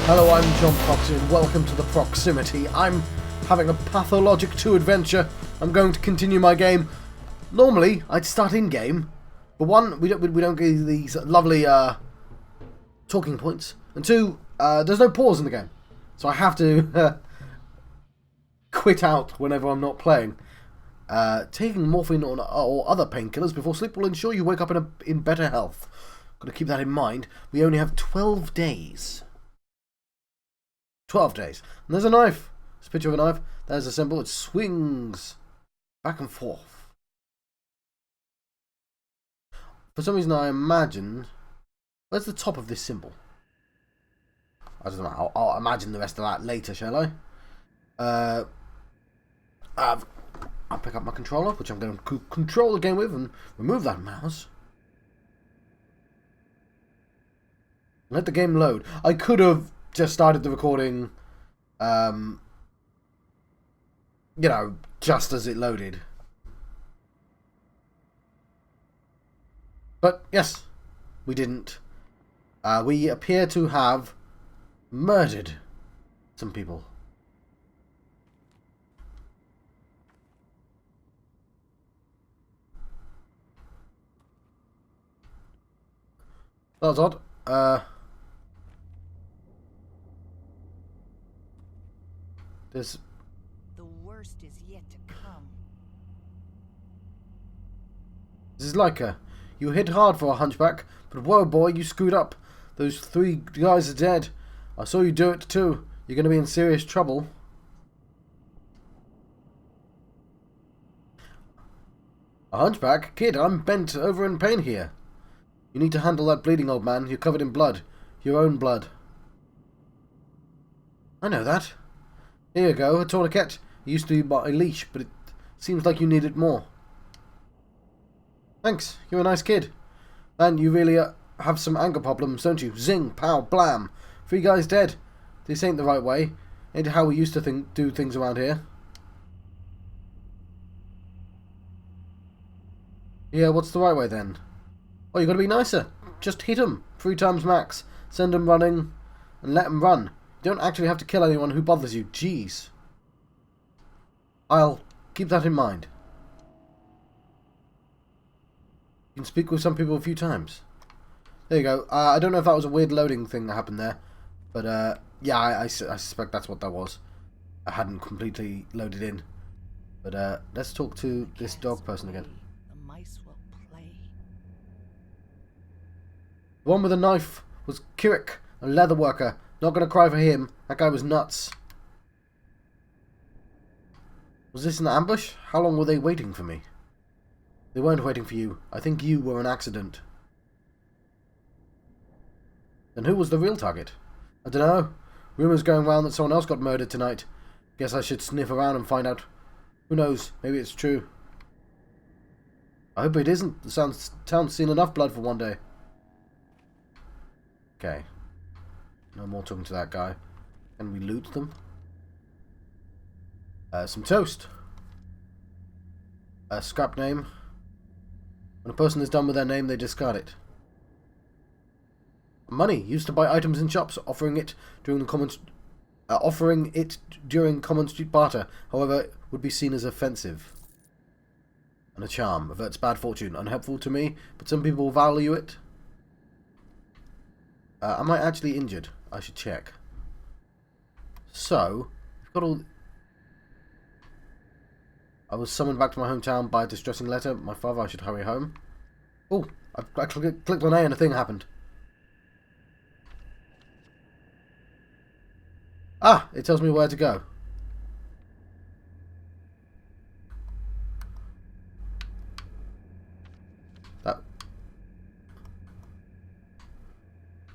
Hello, I'm John Proxy and welcome to the Proximity. I'm having a Pathologic 2 adventure. I'm going to continue my game. Normally, I'd start in-game, but one, we don't get these lovely talking points, and two, there's no pause in the game, so I have to quit out whenever I'm not playing. Taking morphine or other painkillers before sleep will ensure you wake up in better health. Got to keep that in mind. We only have 12 days. 12 days. And there's a knife. There's a picture of a knife. There's a symbol. It swings back and forth. For some reason I imagined... Where's the top of this symbol? I don't know. I'll imagine the rest of that later, shall I? I'll pick up my controller, which I'm going to control the game with, and remove that mouse. Let the game load. I could have just started the recording, you know, just as it loaded. But, yes, we didn't. We appear to have murdered some people. That was odd. The worst is yet to come. This is Leica. You hit hard for a hunchback, but whoa boy, you screwed up. Those 3 guys are dead. I saw you do it too. You're going to be in serious trouble. A hunchback? Kid, I'm bent over in pain here. You need to handle that bleeding, old man. You're covered in blood. Your own blood. I know that. Here you go, a tourniquet. It used to be my leash, but it seems like you need it more. Thanks, you're a nice kid. Man, you really have some anger problems, don't you? Zing, pow, blam. 3 guys dead. This ain't the right way. Ain't how we used to do things around here. Yeah, what's the right way then? Oh, you gotta be nicer. Just hit 'em 3 times max. Send 'em running and let 'em run. You don't actually have to kill anyone who bothers you. Jeez. I'll keep that in mind. You can speak with some people a few times. There you go. I don't know if that was a weird loading thing that happened there. But, yeah, I suspect that's what that was. I hadn't completely loaded in. But, let's talk to this dog person again. The mice will play. The one with the knife was Kirik, a leather worker. Not gonna cry for him. That guy was nuts. Was this an ambush? How long were they waiting for me? They weren't waiting for you. I think you were an accident. Then who was the real target? I don't know. Rumours going round that someone else got murdered tonight. Guess I should sniff around and find out. Who knows? Maybe it's true. I hope it isn't. The town's seen enough blood for one day. Okay. No more talking to that guy. Can we loot them? Some toast. Scrap name. When a person is done with their name, they discard it. Money used to buy items in shops, offering it during common street barter. However, would be seen as offensive. And a charm averts bad fortune. Unhelpful to me, but some people value it. Am I actually injured? I should check. So, we've got all... I was summoned back to my hometown by a distressing letter. My father, I should hurry home. Oh, I clicked on A and a thing happened. Ah, it tells me where to go.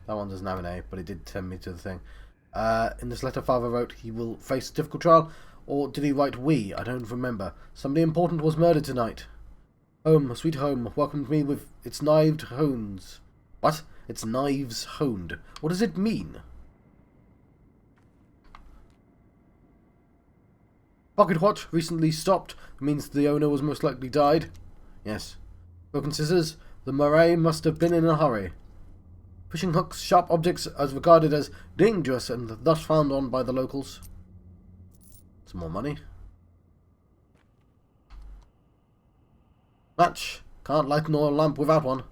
That one doesn't have an A, but it did send me to the thing. In this letter, Father wrote he will face a difficult trial. Or did he write we? I don't remember. Somebody important was murdered tonight. Home, sweet home, welcomed me with its knived hones. What? Its knives honed. What does it mean? Pocket watch recently stopped. Means the owner was most likely died. Yes. Broken scissors. The Murray must have been in a hurry. Fishing hooks, sharp objects as regarded as dangerous and thus frowned on by the locals. Some more money. Match. Can't light an oil lamp without one.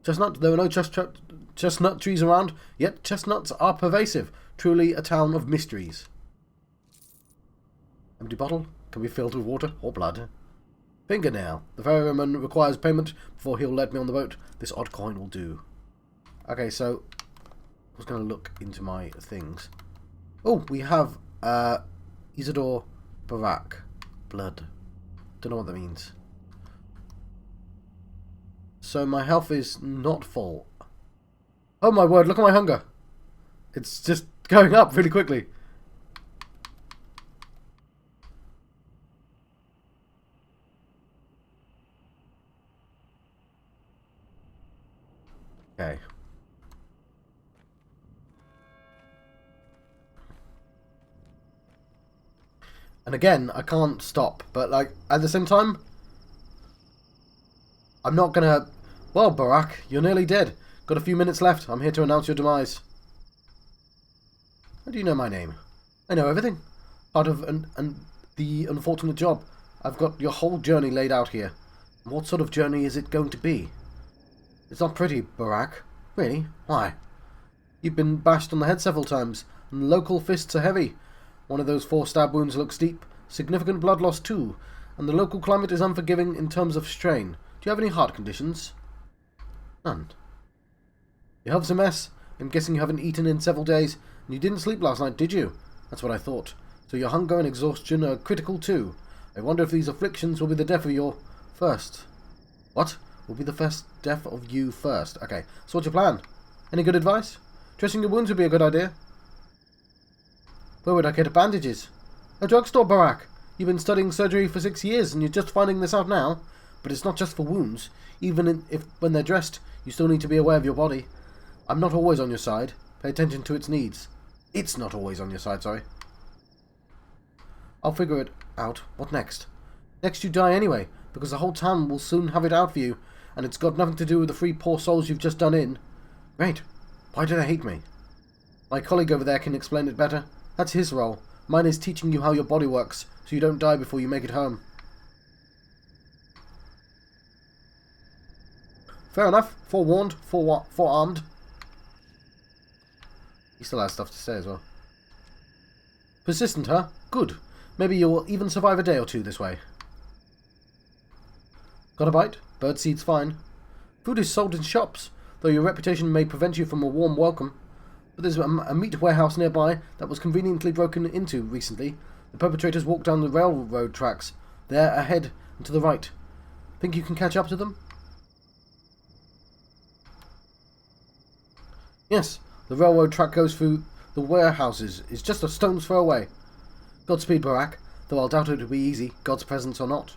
Chestnut. There are no chestnut trees around, yet chestnuts are pervasive. Truly a town of mysteries. Empty bottle. Can be filled with water or blood. Fingernail. The ferryman requires payment before he'll let me on the boat. This odd coin will do. Okay, so I was going to look into my things. Oh, we have Isidore Barak. Blood. Don't know what that means. So my health is not full. Oh my word, look at my hunger. It's just going up really quickly. Okay. And again, I can't stop, but like at the same time, I'm not gonna... Well, Barak, you're nearly dead. Got a few minutes left. I'm here to announce your demise. How do you know my name? I know everything. Part of the unfortunate job. I've got your whole journey laid out here. And what sort of journey is it going to be? It's not pretty, Barak. Really? Why? You've been bashed on the head several times, and the local fists are heavy. One of those 4 stab wounds looks deep. Significant blood loss too. And the local climate is unforgiving in terms of strain. Do you have any heart conditions? None. Your health's a mess. I'm guessing you haven't eaten in several days, and you didn't sleep last night, did you? That's what I thought. So your hunger and exhaustion are critical too. I wonder if these afflictions will be the death of your first. What? Will be the first death of you first. Okay, so what's your plan? Any good advice? Dressing your wounds would be a good idea. Where would I get bandages? A drugstore, Barak. You've been studying surgery for 6 years, and you're just finding this out now. But it's not just for wounds. Even if when they're dressed, you still need to be aware of your body. I'm not always on your side. Pay attention to its needs. It's not always on your side, sorry. I'll figure it out. What next? Next you die anyway, because the whole town will soon have it out for you, and it's got nothing to do with the 3 poor souls you've just done in. Great. Why do they hate me? My colleague over there can explain it better. That's his role. Mine is teaching you how your body works, so you don't die before you make it home. Fair enough. Forewarned, forearmed. He still has stuff to say as well. Persistent, huh? Good. Maybe you'll even survive a day or two this way. Got a bite? Birdseed's fine. Food is sold in shops, though your reputation may prevent you from a warm welcome. But there's a meat warehouse nearby that was conveniently broken into recently. The perpetrators walked down the railroad tracks. There, ahead and to the right. Think you can catch up to them? Yes, the railroad track goes through the warehouses. It's just a stone's throw away. Godspeed, Barak, though I'll doubt it will be easy, God's presence or not.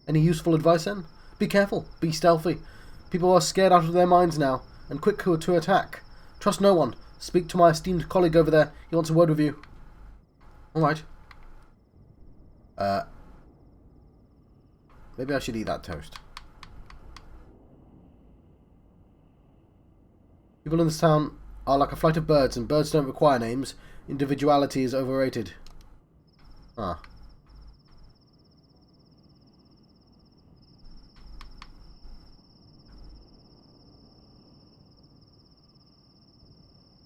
Any useful advice then? Be careful, be stealthy. People are scared out of their minds now, and quick to attack. Trust no one. Speak to my esteemed colleague over there. He wants a word with you. Alright. Maybe I should eat that toast. People in this town are like a flight of birds, and birds don't require names. Individuality is overrated. Ah.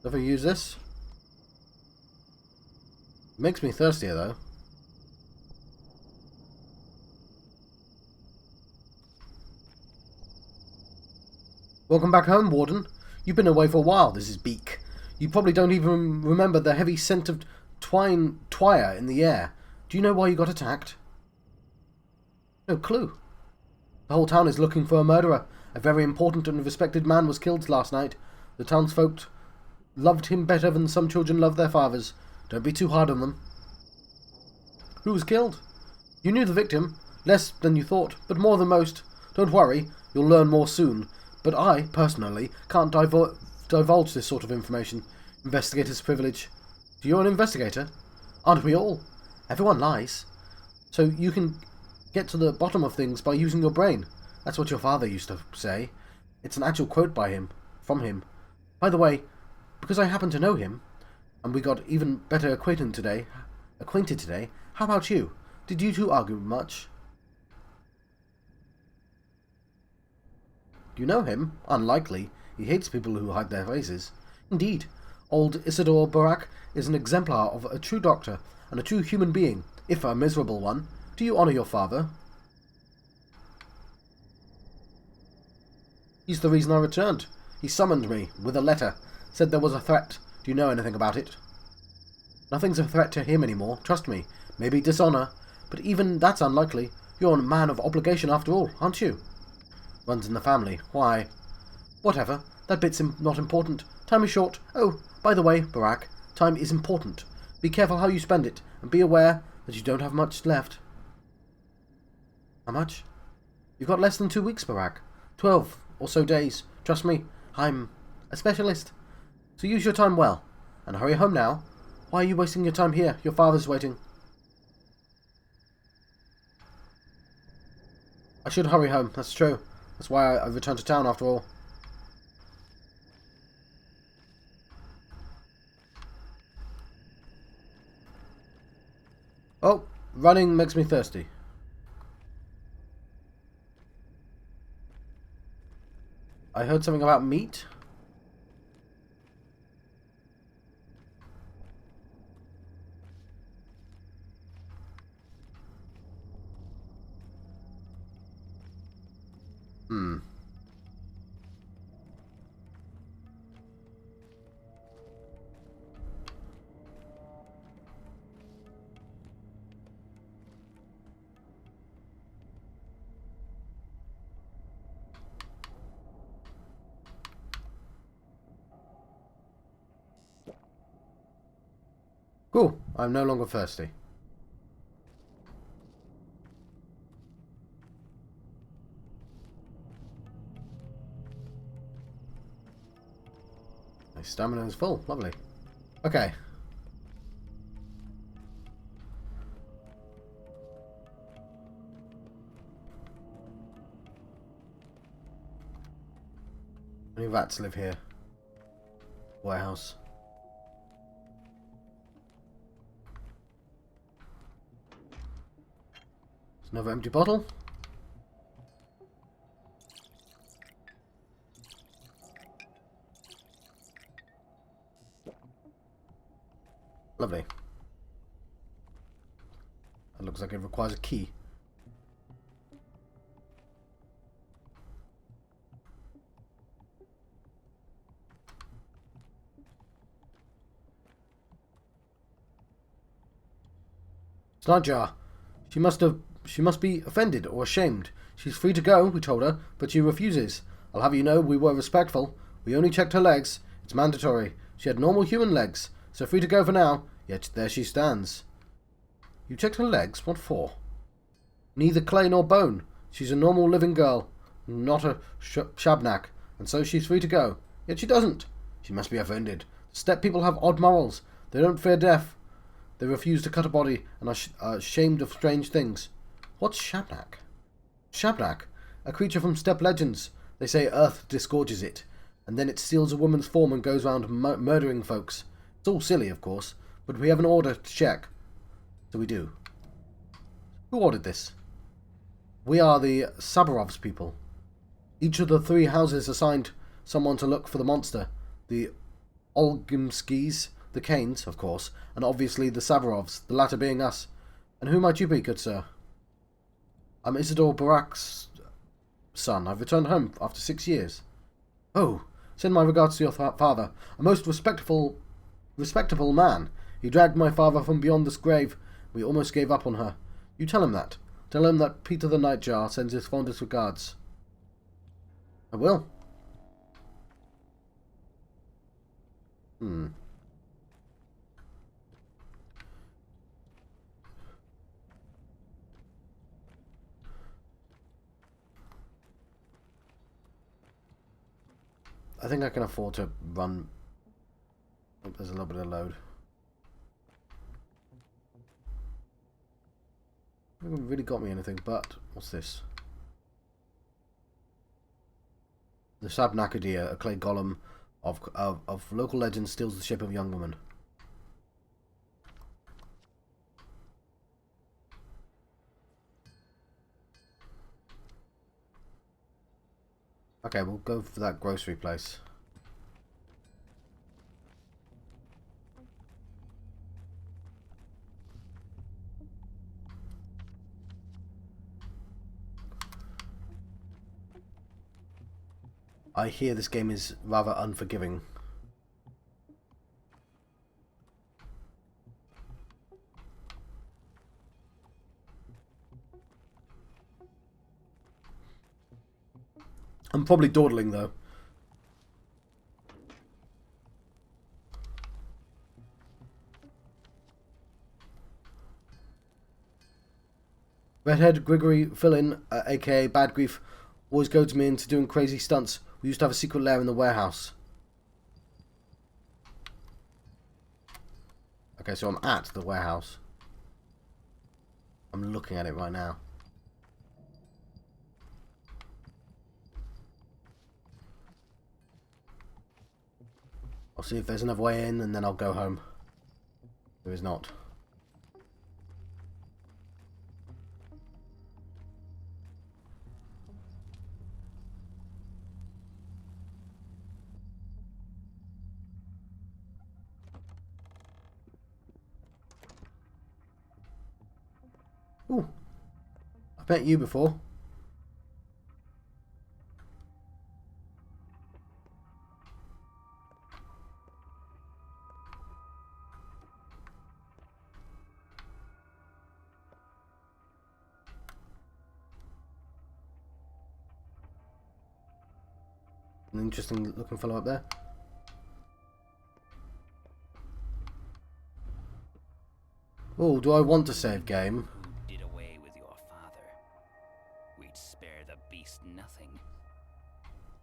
Never use this. Makes me thirstier though. Welcome back home, Warden. You've been away for a while, this is Beak. You probably don't even remember the heavy scent of twire in the air. Do you know why you got attacked? No clue. The whole town is looking for a murderer. A very important and respected man was killed last night. The townsfolk loved him better than some children love their fathers. Don't be too hard on them. Who was killed? You knew the victim. Less than you thought, but more than most. Don't worry, you'll learn more soon. But I, personally, can't divulge this sort of information. Investigator's privilege. You're an investigator? Aren't we all? Everyone lies. So you can get to the bottom of things by using your brain. That's what your father used to say. It's an actual quote by him. from him. By the way, because I happen to know him, and we got even better acquainted today, how about you? Did you two argue much? You know him? Unlikely. He hates people who hide their faces. Indeed. Old Isidore Barak is an exemplar of a true doctor, and a true human being, if a miserable one. Do you honour your father? He's the reason I returned. He summoned me, with a letter. Said there was a threat. Do you know anything about it? Nothing's a threat to him anymore, trust me. Maybe dishonour, but even that's unlikely. You're a man of obligation after all, aren't you? Runs in the family. Why? Whatever. That bit's not important. Time is short. Oh, by the way, Barak, time is important. Be careful how you spend it, and be aware that you don't have much left. How much? You've got less than 2 weeks, Barak. 12 or so days. Trust me, I'm a specialist. So use your time well, and hurry home now. Why are you wasting your time here? Your father's waiting. I should hurry home, that's true. That's why I returned to town after all. Oh, running makes me thirsty. I heard something about meat. Cool, I'm no longer thirsty. My stamina is full, lovely. Okay. How many rats live here? Warehouse. There's another empty bottle. Lovely. That looks like it requires a key. Snodjar. She must be offended or ashamed. She's free to go, we told her, but she refuses. I'll have you know we were respectful. We only checked her legs. It's mandatory. She had normal human legs, so free to go for now. Yet there she stands. You checked her legs? What for? Neither clay nor bone. She's a normal living girl, not a shabnak, and so she's free to go. Yet she doesn't. She must be offended. Steppe people have odd morals. They don't fear death. They refuse to cut a body and are ashamed of strange things. What's Shabnak? Shabnak, a creature from steppe legends. They say Earth disgorges it, and then it steals a woman's form and goes around murdering folks. It's all silly, of course, but we have an order to check. So we do. Who ordered this? We are the Sabarovs people. Each of the 3 houses assigned someone to look for the monster. The Olgimskis, the Kanes, of course, and obviously the Sabarovs, the latter being us. And who might you be, good sir? I'm Isidore Barak's son. I've returned home after 6 years. Oh, send my regards to your father. A most respectable man. He dragged my father from beyond this grave. We almost gave up on her. You tell him that. Tell him that Peter the Nightjar sends his fondest regards. I will. I think I can afford to run. Oh, there's a little bit of load. It hasn't really got me anything, but what's this? The Sabnacadia, a clay golem of local legend, steals the shape of a young woman. Okay, we'll go for that grocery place. I hear this game is rather unforgiving. I'm probably dawdling though. Redhead Grigory Fillin, aka Bad Grief, always goads me into doing crazy stunts. We used to have a secret lair in the warehouse. Okay, so I'm at the warehouse. I'm looking at it right now. I'll see if there's another way in and then I'll go home. There is not. Ooh. I've met you before. An interesting looking fellow up there. Oh, do I want to save game? Who did away with your father? We'd spare the beast nothing.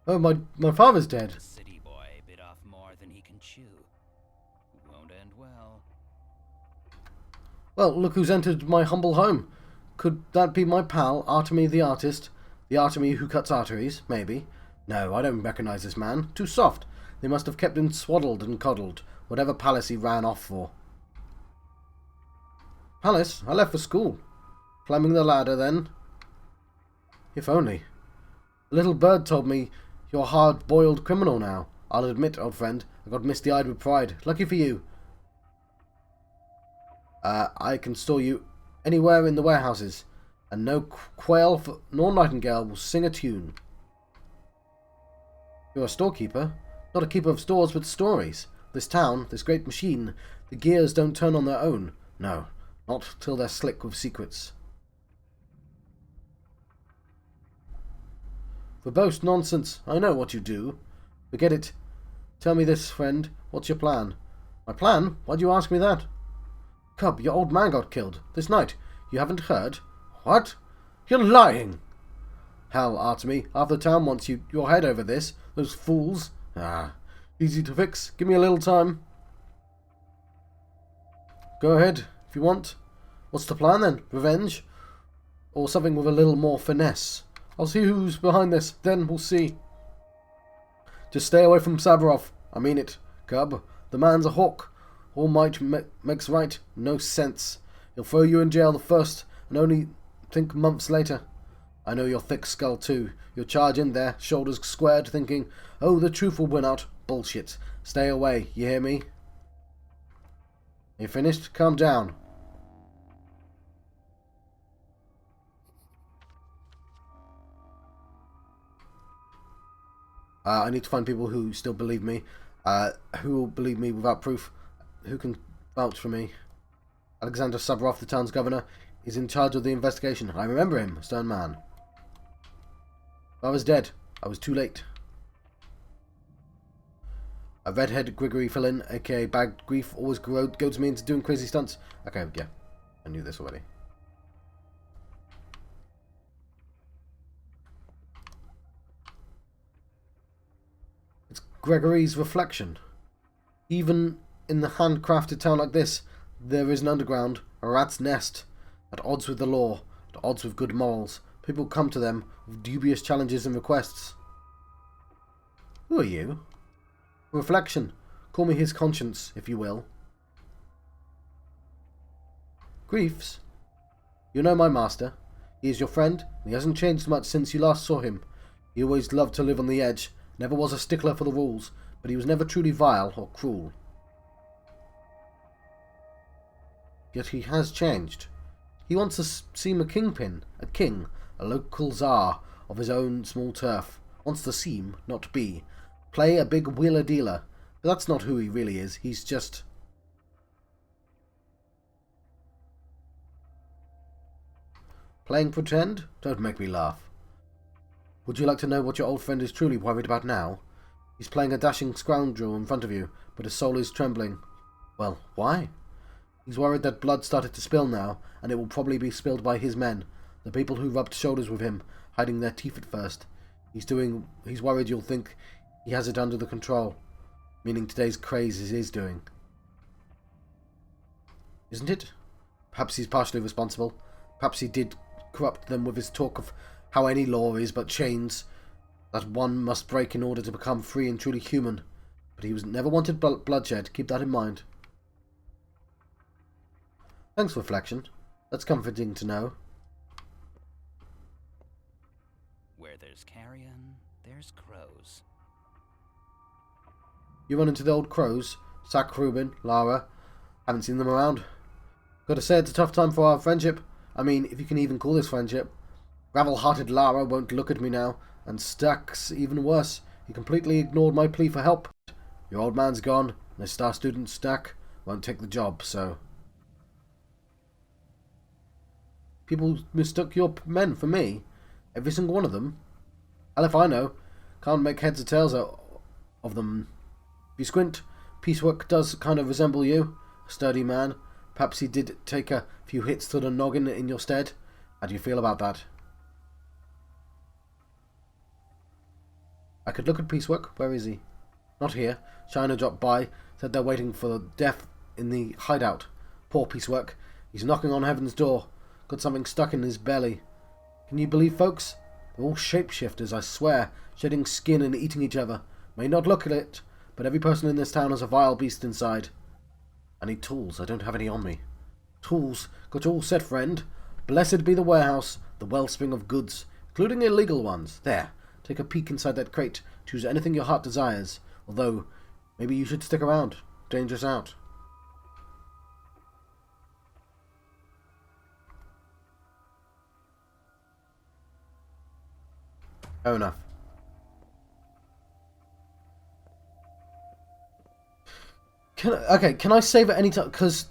Oh, my father's dead. The city boy bit off more than he can chew. Won't end well. Well, look who's entered my humble home. Could that be my pal, Artemy the artist? The Artemy who cuts arteries, maybe. No, I don't recognize this man. Too soft. They must have kept him swaddled and coddled, whatever palace he ran off for. Palace? I left for school. Climbing the ladder, then. If only. A little bird told me you're a hard-boiled criminal now. I'll admit, old friend, I got misty-eyed with pride. Lucky for you. I can store you anywhere in the warehouses, and no quail nor nightingale will sing a tune. You're a storekeeper? Not a keeper of stores, but stories. This town, this great machine, the gears don't turn on their own. No, not till they're slick with secrets. Verbose nonsense. I know what you do. Forget it. Tell me this, friend. What's your plan? My plan? Why'd you ask me that? Cub, your old man got killed. This night. You haven't heard? What? You're lying! Hell, Artemy, half the town wants your head over this. Those fools. Ah, easy to fix. Give me a little time. Go ahead, if you want. What's the plan then? Revenge? Or something with a little more finesse? I'll see who's behind this, then we'll see. Just stay away from Sabarov. I mean it, Cub. The man's a hawk. All might makes right. No sense. He'll throw you in jail the first, and only think months later. I know your thick skull too. You'll charge in there, shoulders squared, thinking, oh, the truth will win out. Bullshit. Stay away, you hear me? You finished? Calm down. I need to find people who still believe me. Who will believe me without proof. Who can vouch for me. Alexander Sabarov, the town's governor, is in charge of the investigation. I remember him, a stern man. I was dead. I was too late. A redhead Grigory Fillin, aka Bad Grief, always goads me into doing crazy stunts. Okay, yeah. I knew this already. It's Gregory's reflection. Even in the handcrafted town like this, there is an underground, a rat's nest, at odds with the law, at odds with good morals. People come to them with dubious challenges and requests. Who are you? Reflection. Call me his conscience, if you will. Griefs? You know my master. He is your friend, and he hasn't changed much since you last saw him. He always loved to live on the edge, never was a stickler for the rules, but he was never truly vile or cruel. Yet he has changed. He wants to seem a kingpin, a king, a local czar of his own small turf. Wants to seem, not be. Play a big wheeler-dealer. But that's not who he really is. He's just... Playing pretend? Don't make me laugh. Would you like to know what your old friend is truly worried about now? He's playing a dashing scoundrel in front of you, but his soul is trembling. Well, why? He's worried that blood started to spill now, and it will probably be spilled by his men, the people who rubbed shoulders with him, hiding their teeth at first. He's worried you'll think he has it under the control, meaning today's craze is his doing. Isn't it? Perhaps he's partially responsible. Perhaps he did corrupt them with his talk of how any law is but chains that one must break in order to become free and truly human. But he never wanted bloodshed. Keep that in mind. Thanks, Reflection. That's comforting to know. Where there's carrion, there's crows. You run into the old crows? Sack, Reuben, Lara. Haven't seen them around. Gotta say it's a tough time for our friendship. I mean, if you can even call this friendship. Gravel-hearted Lara won't look at me now, and Stack's even worse. He completely ignored my plea for help. Your old man's gone, and the star student Stack won't take the job, so... People mistook your men for me. Every single one of them. Hell if I know. Can't make heads or tails out of them. If you squint, Piecework does kind of resemble you. A sturdy man. Perhaps he did take a few hits to the noggin in your stead. How do you feel about that? I could look at Piecework. Where is he? Not here. China dropped by. Said they're waiting for death in the hideout. Poor Piecework. He's knocking on heaven's door. Got something stuck in his belly. Can you believe, folks? They're all shapeshifters, I swear. Shedding skin and eating each other. May not look at it, but every person in this town has a vile beast inside. I need tools. I don't have any on me. Tools? Got you all set, friend. Blessed be the warehouse, the wellspring of goods, including illegal ones. There. Take a peek inside that crate. Choose anything your heart desires. Although, maybe you should stick around. Dangerous out. Fair enough. Can I save at any time? Because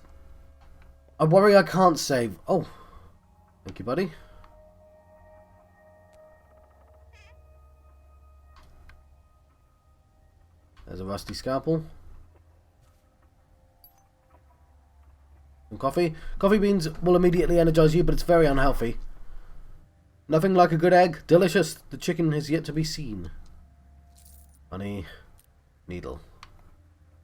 I worry I can't save. Oh. Thank you, buddy. There's a rusty scalpel. Some coffee. Coffee beans will immediately energize you, but it's very unhealthy. Nothing like a good egg. Delicious. The chicken has yet to be seen. Honey. Needle.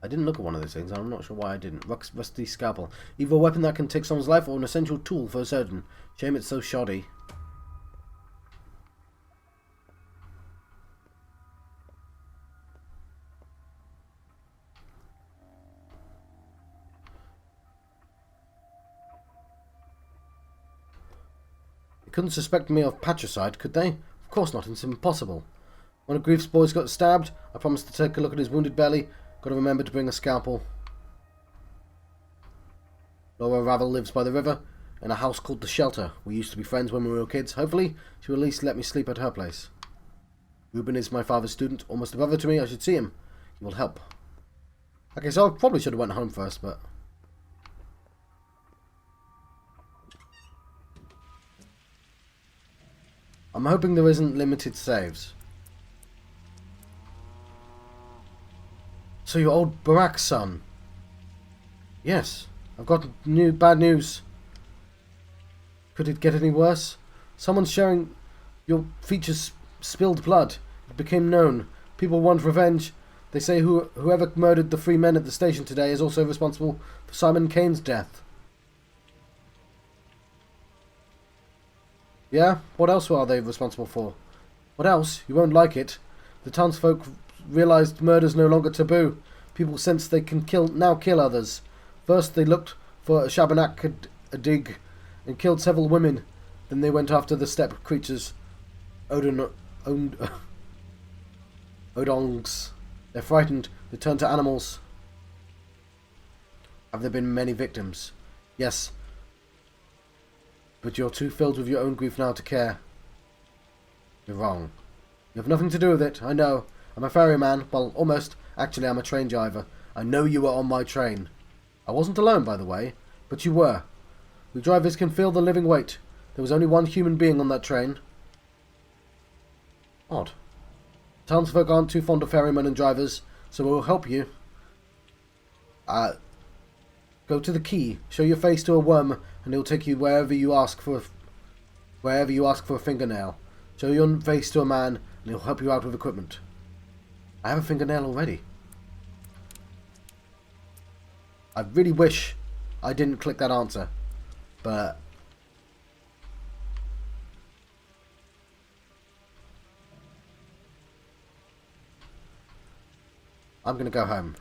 I didn't look at one of those things. I'm not sure why I didn't. Rusty scalpel. Either a weapon that can take someone's life or an essential tool for certain. Shame it's so shoddy. They couldn't suspect me of patricide, could they? Of course not. It's impossible. One of Grief's boys got stabbed. I promised to take a look at his wounded belly. Got to remember to bring a scalpel. Laura Ravel lives by the river, in a house called The Shelter. We used to be friends when we were kids. Hopefully, she will at least let me sleep at her place. Reuben is my father's student, almost a brother to me. I should see him. He will help. Okay, so I probably should have went home first, but... I'm hoping there isn't limited saves. So your old Barak's son? Yes. I've got bad news. Could it get any worse? Someone's sharing your features spilled blood. It became known. People want revenge. They say whoever murdered the 3 men at the station today is also responsible for Simon Kane's death. Yeah? What else are they responsible for? What else? You won't like it. The townsfolk realized murder's no longer taboo. People sense they can now kill others. First they looked for a Shabanak a dig and killed several women. Then they went after the steppe creatures. Odongs. They're frightened. They turn to animals. Have there been many victims? Yes. But you're too filled with your own grief now to care. You're wrong. You have nothing to do with it, I know. I'm a ferryman. Well, almost. Actually, I'm a train driver. I know you were on my train. I wasn't alone, by the way, but you were. We drivers can feel the living weight. There was only one human being on that train. Odd. Townsfolk aren't too fond of ferrymen and drivers, so we'll help you. Go to the quay, show your face to a worm, and he'll take you wherever you ask for a fingernail. Show your face to a man, and he'll help you out with equipment. I have a fingernail already. I really wish I didn't click that answer, but I'm gonna go home.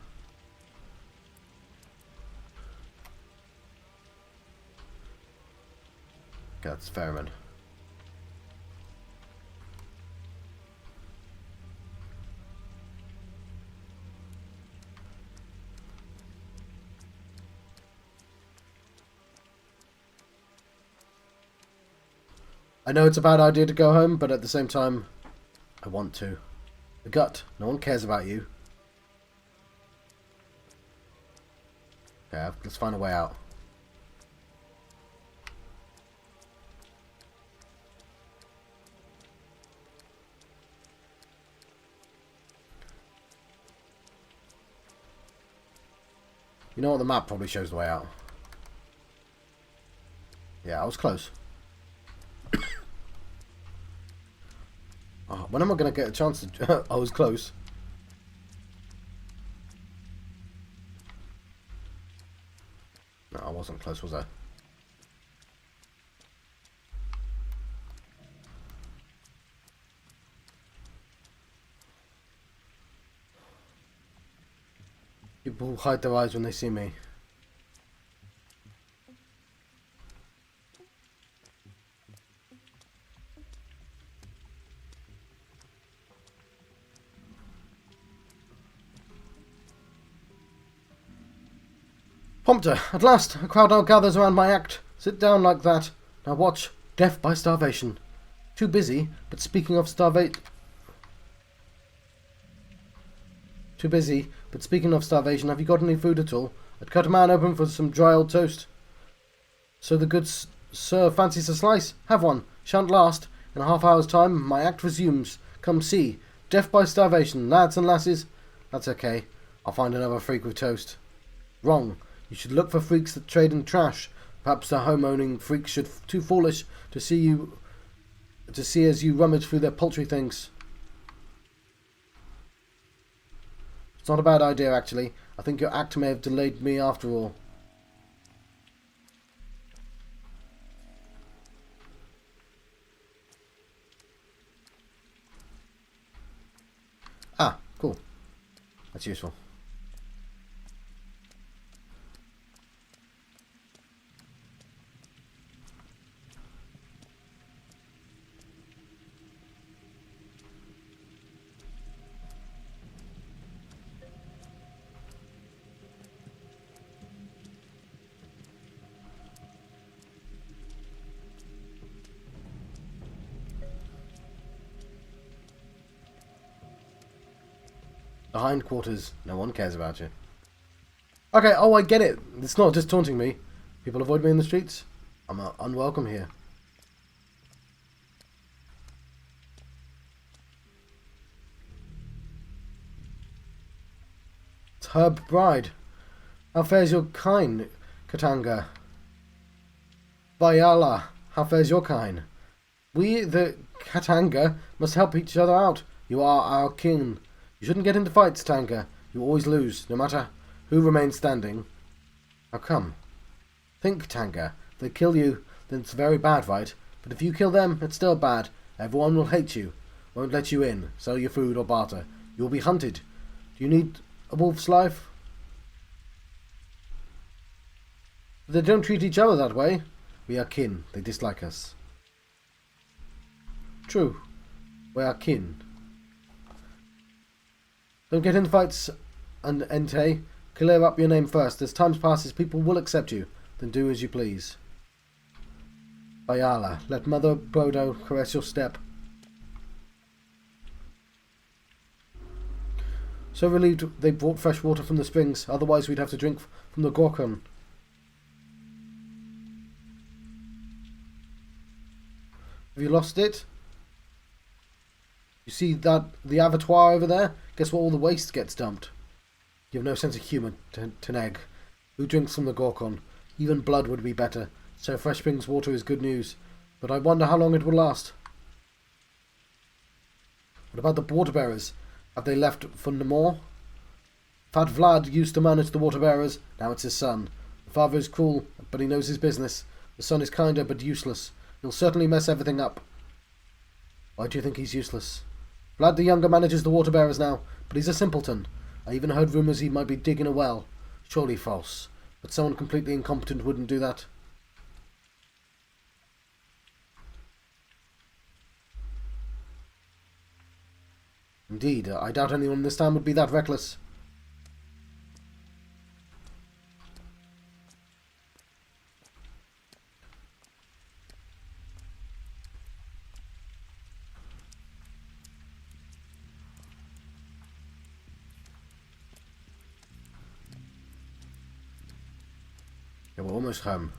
Okay, that's ferryman. I know it's a bad idea to go home, but at the same time, I want to. The gut. No one cares about you. Okay, let's find a way out. You know what? The map probably shows the way out. Yeah, I was close. Oh, when am I going to get a chance to... I was close. No, I wasn't close, was I? People hide their eyes when they see me. Prompter, at last, a crowd now gathers around my act. Sit down like that. Now watch. Death by starvation. Too busy, but speaking of starvation, have you got any food at all? I'd cut a man open for some dry old toast. So the good sir fancies a slice? Have one. Shan't last. In a half hour's time, my act resumes. Come see. Death by starvation, lads and lasses. That's okay. I'll find another freak with toast. Wrong. You should look for freaks that trade in trash. Perhaps the home-owning freaks should too foolish to see as you rummage through their paltry things. It's not a bad idea, actually. I think your act may have delayed me after all. Ah, cool. That's useful. The hindquarters. No one cares about you. Okay, oh, I get it. It's not just taunting me. People avoid me in the streets. I'm unwelcome here. It's Herb Bride. How fares your kine, Katanga? Vayala, how fares your kine? We, the Katanga, must help each other out. You are our kin. You shouldn't get into fights, Tanka. You always lose, no matter who remains standing. How come? Think, Tanka. If they kill you, then it's very bad, right? But if you kill them, it's still bad. Everyone will hate you. Won't let you in, sell your food or barter. You will be hunted. Do you need a wolf's life? They don't treat each other that way. We are kin. They dislike us. True. We are kin. Don't get in fights, and Entei. Clear up your name first. As time passes, people will accept you. Then do as you please. Bayala, let Mother Bodo caress your step. So relieved they brought fresh water from the springs. Otherwise, we'd have to drink from the Gorkho. Have you lost it? You see that the abattoir over there? Guess where all the waste gets dumped? You have no sense of humour, Teneg. Who drinks from the Gorkho? Even blood would be better, so fresh springs water is good news. But I wonder how long it will last. What about the water bearers? Have they left for no more? Fat Vlad used to manage the water bearers, now it's his son. The father is cruel, but he knows his business. The son is kinder, but useless. He'll certainly mess everything up. Why do you think he's useless? Vlad the younger manages the water bearers now, but he's a simpleton. I even heard rumours he might be digging a well. Surely false. But someone completely incompetent wouldn't do that. Indeed, I doubt anyone this time would be that reckless. Yeah, we're almost home.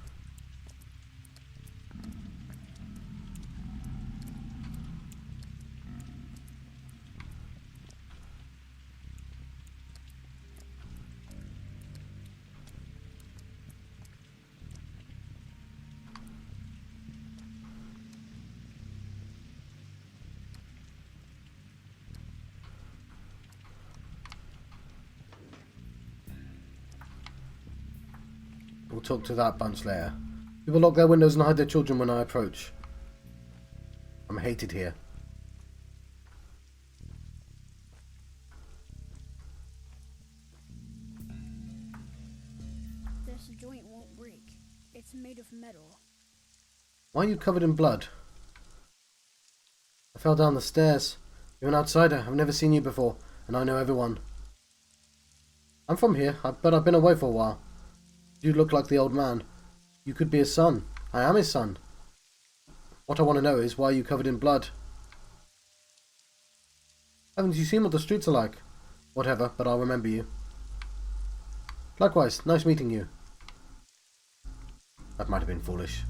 We'll talk to that bunch later. People lock their windows and hide their children when I approach. I'm hated here. This joint won't break. It's made of metal. Why are you covered in blood? I fell down the stairs. You're an outsider. I've never seen you before, and I know everyone. I'm from here, but I've been away for a while. You look like the old man. You could be his son. I am his son. What I want to know is, why are you covered in blood? Haven't you seen what the streets are like? Whatever, but I'll remember you. Likewise, nice meeting you. That might have been foolish.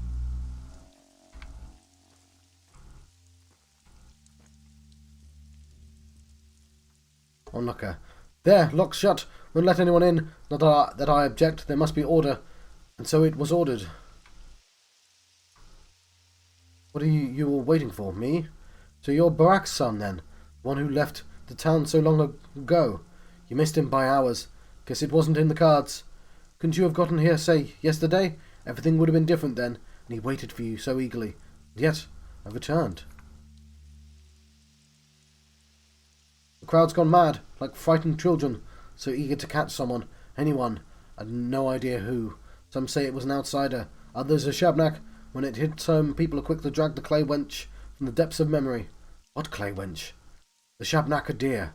Onlooker. There, locked shut. Won't let anyone in. Not that I object. There must be order. And so it was ordered. What are you all waiting for? Me? So you're Barak's son, then? One who left the town so long ago. You missed him by hours. Guess it wasn't in the cards. Couldn't you have gotten here, say, yesterday? Everything would have been different then. And he waited for you so eagerly. And yet, I've returned. The crowd's gone mad, like frightened children, so eager to catch someone, anyone, and no idea who. Some say it was an outsider, others a shabnak. When it hits home, people are quick to drag the clay wench from the depths of memory. What clay wench? The shabnak deer,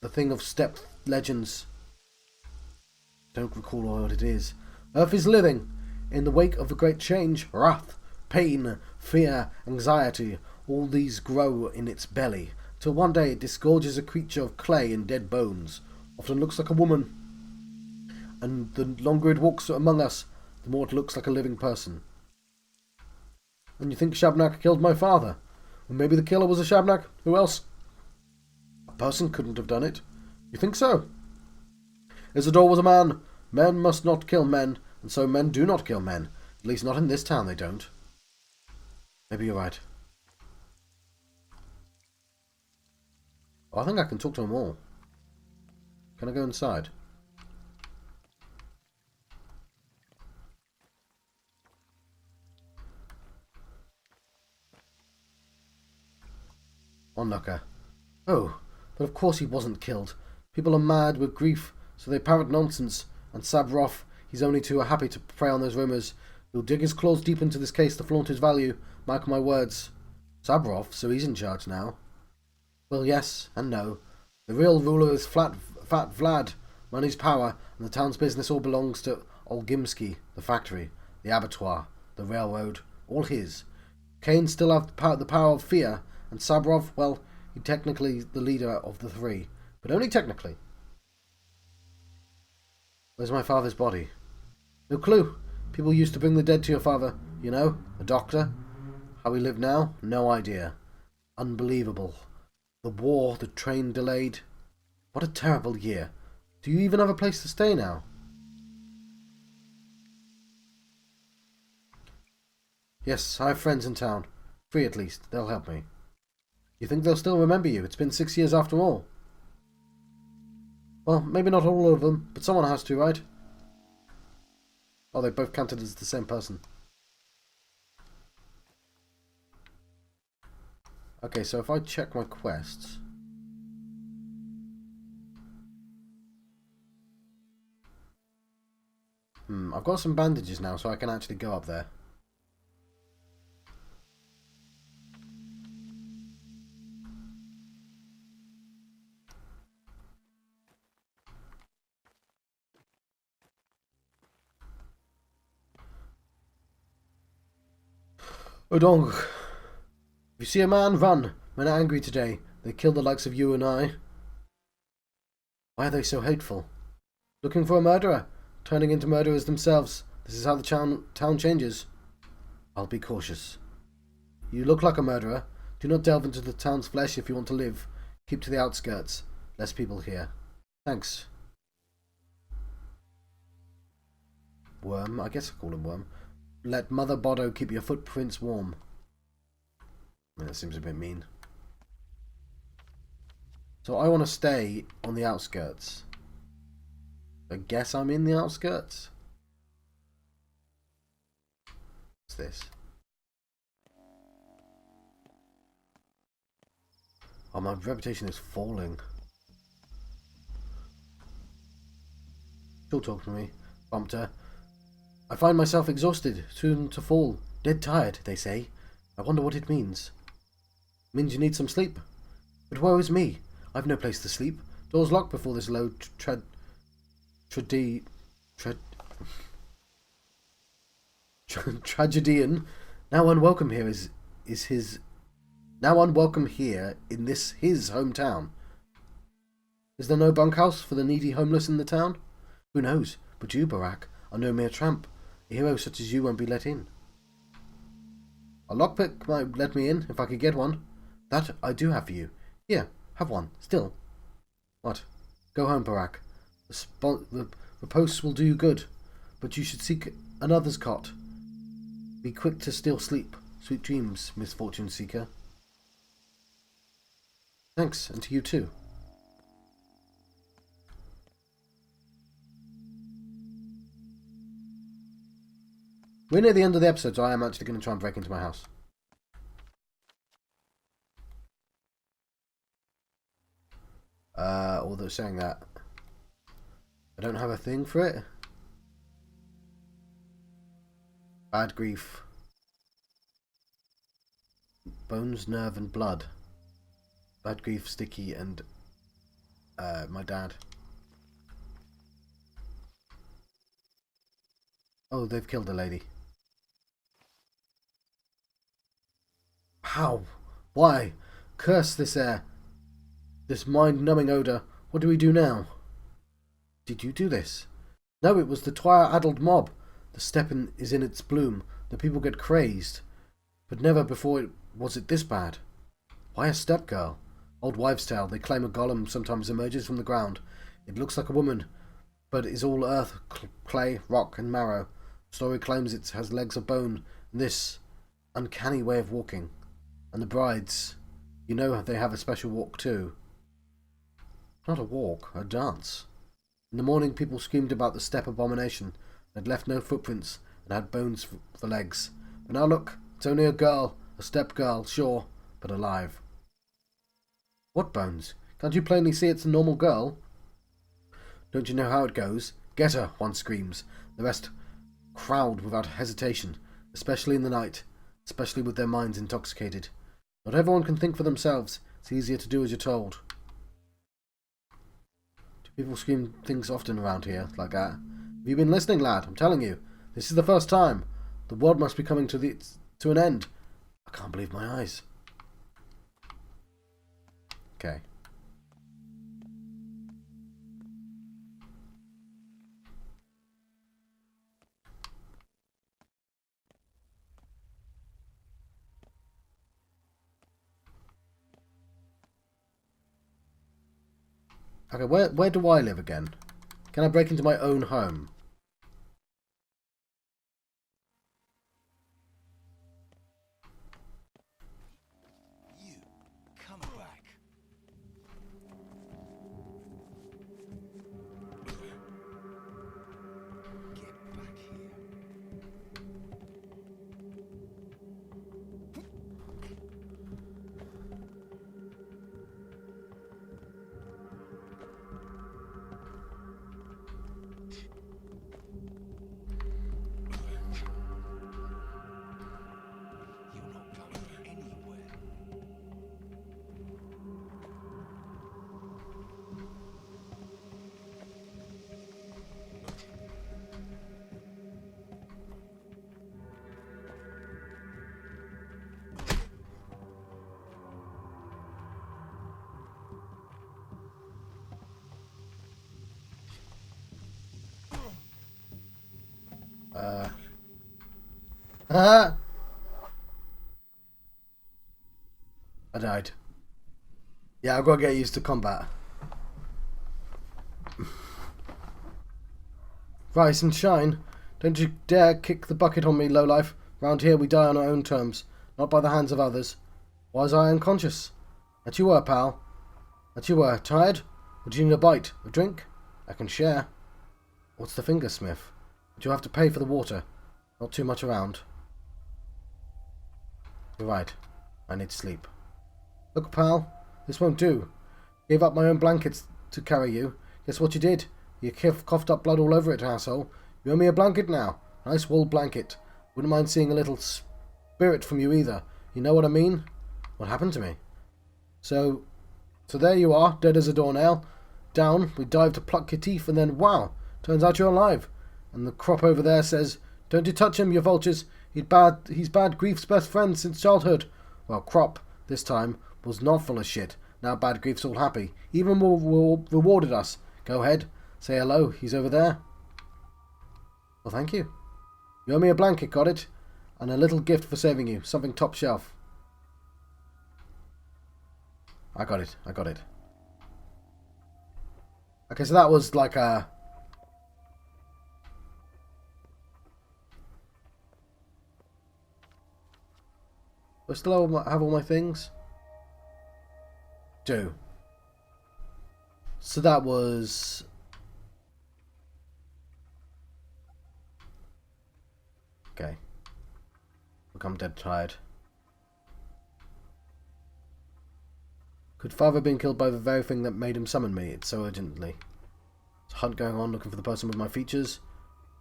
the thing of steppe legends. Don't recall what it is. Earth is living. In the wake of the great change, wrath, pain, fear, anxiety, all these grow in its belly, till one day it disgorges a creature of clay and dead bones. Often looks like a woman, and the longer it walks among us, the more it looks like a living person. And you think Shabnak killed my father? Or maybe the killer was a Shabnak? Who else? A person couldn't have done it. You think so? Isidore was a man. Men must not kill men, and so men do not kill men. At least not in this town they don't. Maybe you're right. Oh, I think I can talk to them all. Can I go inside? Onlooker. Oh, But of course he wasn't killed. People are mad with grief, so they parrot nonsense. And Sabroff, he's only too happy to prey on those rumours. He'll dig his claws deep into this case to flaunt his value. Mark my words. Sabroff, so he's in charge now. Well, yes and no. The real ruler is Fat Vlad. Money's power, and the town's business all belongs to Olgimsky, the factory, the abattoir, the railroad, all his. Kane still have the power of fear, and Sabrov, well, he's technically the leader of the three, but only technically. Where's my father's body? No clue. People used to bring the dead to your father, you know, a doctor. How we live now? No idea. Unbelievable. The war, the train delayed. What a terrible year. Do you even have a place to stay now? Yes, I have friends in town. 3 at least. They'll help me. You think they'll still remember you? It's been 6 years after all. Well, maybe not all of them, but someone has to, right? Oh, they both counted as the same person. Okay, so if I check my quests... I've got some bandages now, so I can actually go up there. Odong. If you see a man, run. Men are angry today. They killed the likes of you and I. Why are they so hateful? Looking for a murderer. Turning into murderers themselves. This is how the town changes. I'll be cautious. You look like a murderer. Do not delve into the town's flesh if you want to live. Keep to the outskirts. Less people here. Thanks. Worm. I guess I call him Worm. Let Mother Bodo keep your footprints warm. I mean, that seems a bit mean. So I want to stay on the outskirts. I guess I'm in the outskirts. What's this? Oh, my reputation is falling. She'll talk to me. Bumped her. I find myself exhausted, soon to fall. Dead tired, they say. I wonder what it means. It means you need some sleep. But woe is me. I've no place to sleep. Doors locked before this low tragedian. Now unwelcome here now unwelcome here in this his hometown. Is there no bunkhouse for the needy homeless in the town? Who knows? But you, Barack, are no mere tramp. A hero such as you won't be let in. A lockpick might let me in if I could get one. That I do have for you. Here, have one. Still. What? Go home, Barack. The posts will do you good, but you should seek another's cot. Be quick to still sleep. Sweet dreams, misfortune seeker. Thanks, and to you too. We're near the end of the episode, so I am actually going to try and break into my house. Although saying that, I don't have a thing for it. Bad grief. Bones, nerve, and blood. Bad grief, sticky, and my dad. Oh, they've killed a lady. How? Why? Curse this air. This mind-numbing odour. What do we do now? Did you do this? No, it was the twire-addled mob. The steppe is in its bloom. The people get crazed. But never before was it this bad. Why a steppe girl? Old wives' tale. They claim a golem sometimes emerges from the ground. It looks like a woman, but is all earth, clay, rock, and marrow. Story claims it has legs of bone, and this uncanny way of walking. And the brides, you know they have a special walk too. Not a walk, a dance. In the morning people screamed about the steppe abomination. Had left no footprints and had bones for legs. But now look, it's only a girl, a steppe girl, sure, but alive. What bones? Can't you plainly see it's a normal girl? Don't you know how it goes? Get her, one screams. The rest crowd without hesitation, especially in the night, especially with their minds intoxicated. Not everyone can think for themselves. It's easier to do as you're told. Do people scream things often around here, like that? Have you been listening, lad? I'm telling you. This is the first time. The world must be coming to an end. I can't believe my eyes. Okay. Okay, where do I live again? Can I break into my own home? You come back. Get back here. You're not going anywhere. I died. Yeah, I've got to get used to combat. Rise and shine. Don't you dare kick the bucket on me, lowlife. Round here we die on our own terms, not by the hands of others. Why was I unconscious? That you were, pal. That you were. Tired? Would you need a bite? A drink? I can share. What's the finger, Smith? But you'll have to pay for the water. Not too much around. You're right. I need sleep. Look, pal. This won't do. Gave up my own blankets to carry you. Guess what you did? You coughed up blood all over it, asshole. You owe me a blanket now. Nice wool blanket. Wouldn't mind seeing a little spirit from you either. You know what I mean? What happened to me? So there you are, dead as a doornail. Down, we dived to pluck your teeth, and then, wow, turns out you're alive. And the crop over there says, don't you touch him, you vultures. He's Bad Grief's best friend since childhood. Well, Crop, this time, was not full of shit. Now Bad Grief's all happy. Even more rewarded us. Go ahead, say hello, he's over there. Well, thank you. You owe me a blanket, got it? And a little gift for saving you, something top shelf. I got it. Okay, so that was like a... Do I still have all my things? Do. So that was... Okay. Look, I'm dead tired. Could Father have been killed by the very thing that made him summon me? It's so urgently. There's a hunt going on looking for the person with my features.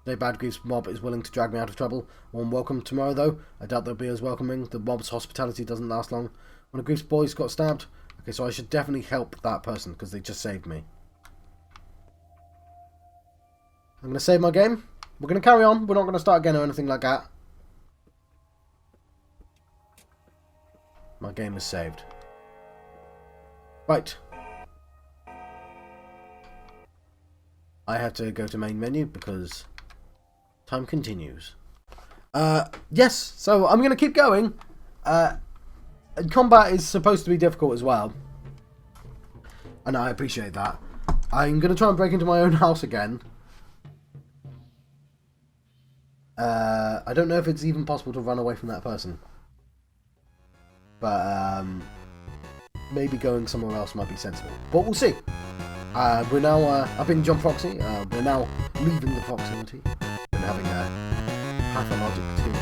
Today Bad Grief's mob is willing to drag me out of trouble. Warm welcome tomorrow, though. I doubt they'll be as welcoming. The mob's hospitality doesn't last long. One of Grief's boys got stabbed. Okay, so I should definitely help that person, because they just saved me. I'm going to save my game. We're going to carry on. We're not going to start again or anything like that. My game is saved. Right. I have to go to main menu because time continues. Yes, so I'm going to keep going. Combat is supposed to be difficult as well. And I appreciate that. I'm going to try and break into my own house again. I don't know if it's even possible to run away from that person. But, maybe going somewhere else might be sensible. But we'll see. We're now, I've been John Foxy. We're now leaving the proximity and having a pathologic team